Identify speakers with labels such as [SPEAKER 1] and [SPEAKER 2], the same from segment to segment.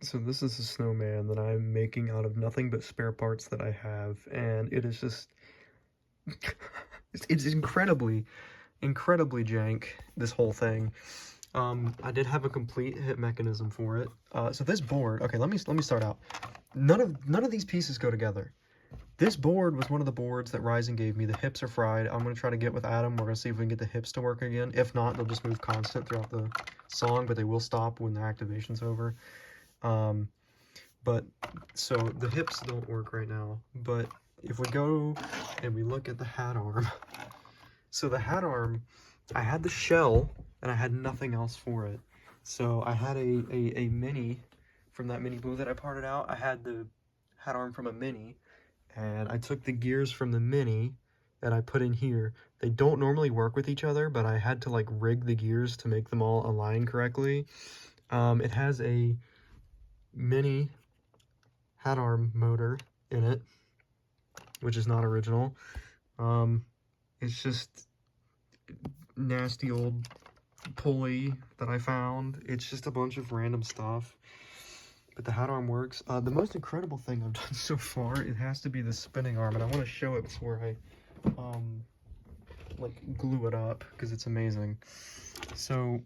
[SPEAKER 1] So this is a snowman that I'm making out of nothing but spare parts that I have, and it is just it's incredibly jank, this whole thing. I did have a complete hit mechanism for it. So this board, okay, let me start out. None of these pieces go together. This board was one of the boards that Ryzen gave me. The hips are fried. I'm gonna try to get with Adam. We're gonna see if we can get the hips to work again. If not, they'll just move constant throughout the song, but they will stop when the activation's over. But so the hips don't work right now. But if we go and we look at the hat arm, so the hat arm, I had the shell and I had nothing else for it. So I had a mini from that mini blue that I parted out. I had the hat arm from a mini, and I took the gears from the mini and I put in here. They don't normally work with each other, but I had to like rig the gears to make them all align correctly. It has a mini hat arm motor in it, which is not original. It's just nasty old pulley that I found. It's just a bunch of random stuff, but the hat arm works. The most incredible thing I've done so far, it has to be the spinning arm, and I want to show it before I like glue it up, because it's amazing. So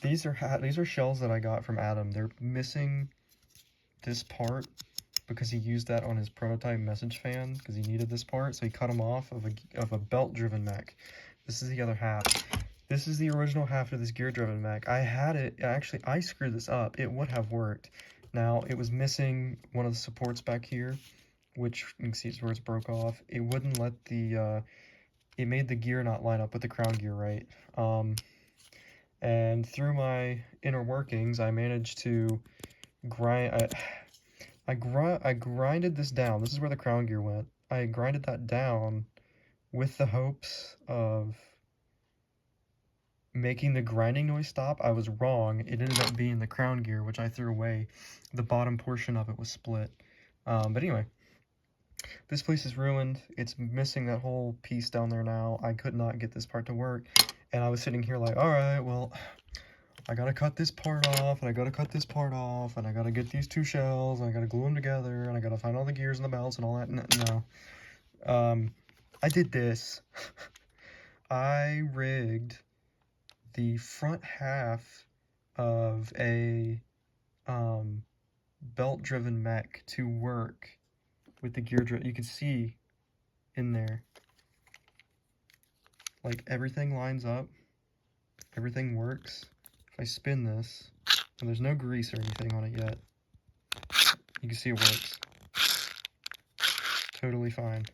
[SPEAKER 1] these are shells that I got from Adam. They're missing this part because he used that on his prototype message fan because he needed this part, so he cut them off of a belt-driven mech. This is the other half. This is the original half of this gear-driven mech. I had it, actually, I screwed this up. It would have worked. Now, it was missing one of the supports back here, which you can see it's where it's broke off. It wouldn't let the, it made the gear not line up with the crown gear right. And through my inner workings, I managed to grind, I grinded this down. This is where the crown gear went. I grinded that down with the hopes of making the grinding noise stop. I was wrong. It ended up being the crown gear, which I threw away. The bottom portion of it was split. But anyway, this place is ruined. It's missing that whole piece down there now. I could not get this part to work. And I was sitting here like, all right, well, I gotta cut this part off, and I gotta cut this part off, and I gotta get these two shells, and I gotta glue them together, and I gotta find all the gears and the belts and all that. No. I did this. I rigged the front half of a belt-driven mech to work with the gear driven. You can see in there, like, everything lines up, everything works. If I spin this, and there's no grease or anything on it yet, you can see it works. Totally fine.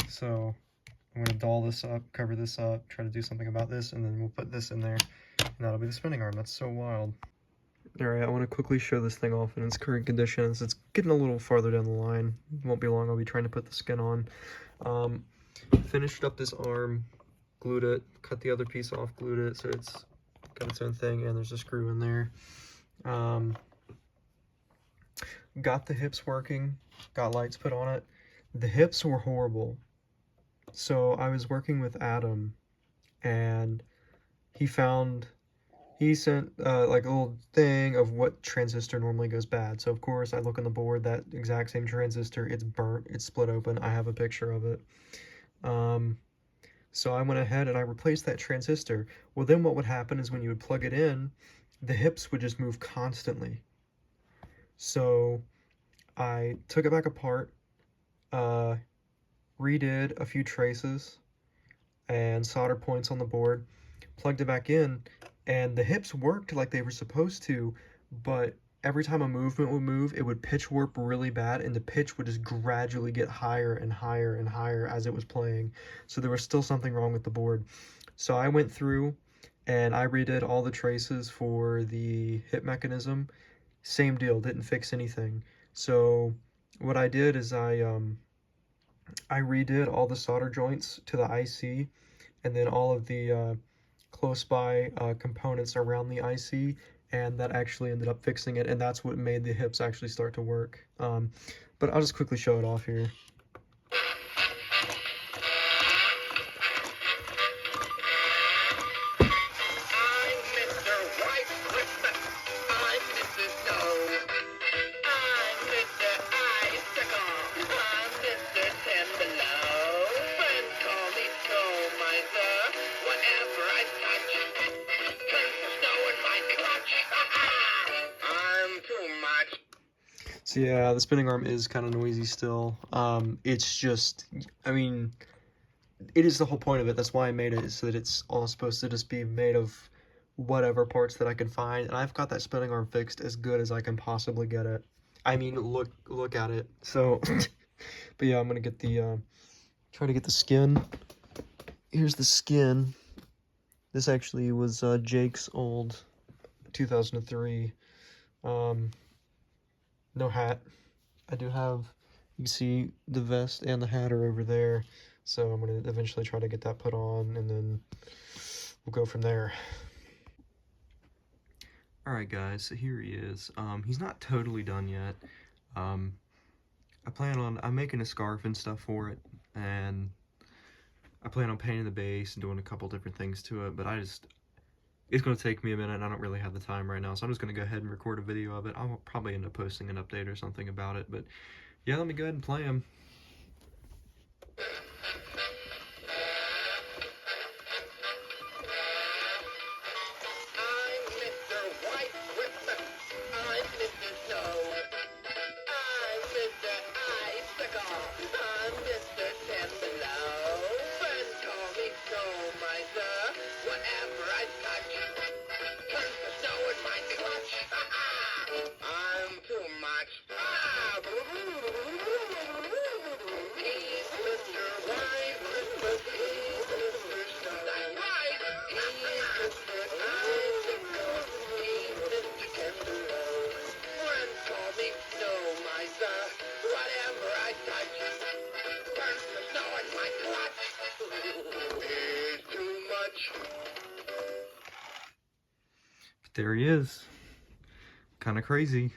[SPEAKER 1] So I'm going to doll this up, cover this up, try to do something about this, and then we'll put this in there, and that'll be the spinning arm. That's so wild. Alright, I want to quickly show this thing off in its current conditions. It's getting a little farther down the line. It won't be long, I'll be trying to put the skin on. Finished up this arm, glued it, cut the other piece off, glued it, so it's got its own thing, and there's a screw in there. Got the hips working, got lights put on it. The hips were horrible. So I was working with Adam, and he sent like a little thing of what transistor normally goes bad. So of course I look on the board, that exact same transistor, it's burnt, it's split open. I have a picture of it. So I went ahead and I replaced that transistor. Well, then what would happen is when you would plug it in, the hips would just move constantly. So I took it back apart, redid a few traces and solder points on the board, plugged it back in, and the hips worked like they were supposed to, but every time a movement would move, it would pitch warp really bad, and the pitch would just gradually get higher and higher and higher as it was playing. So there was still something wrong with the board. So I went through and I redid all the traces for the hip mechanism. Same deal, didn't fix anything. So what I did is I redid all the solder joints to the IC, and then all of the close by components around the IC, and that actually ended up fixing it, and that's what made the hips actually start to work. But I'll just quickly show it off here. So yeah, the spinning arm is kind of noisy still. It's just, I mean, it is the whole point of it. That's why I made it, is so that it's all supposed to just be made of whatever parts that I can find. And I've got that spinning arm fixed as good as I can possibly get it. I mean, look at it. So, but yeah, I'm gonna get the, try to get the skin. Here's the skin. This actually was Jake's old 2003. No hat. I do have, you can see the vest and the hat are over there. So I'm gonna eventually try to get that put on, and then we'll go from there. Alright guys, so here he is. He's not totally done yet. I'm making a scarf and stuff for it, and I plan on painting the base and doing a couple different things to it, but it's going to take me a minute, and I don't really have the time right now, so I'm just going to go ahead and record a video of it. I'll probably end up posting an update or something about it, but yeah, let me go ahead and play him. But there he is. Kind of crazy.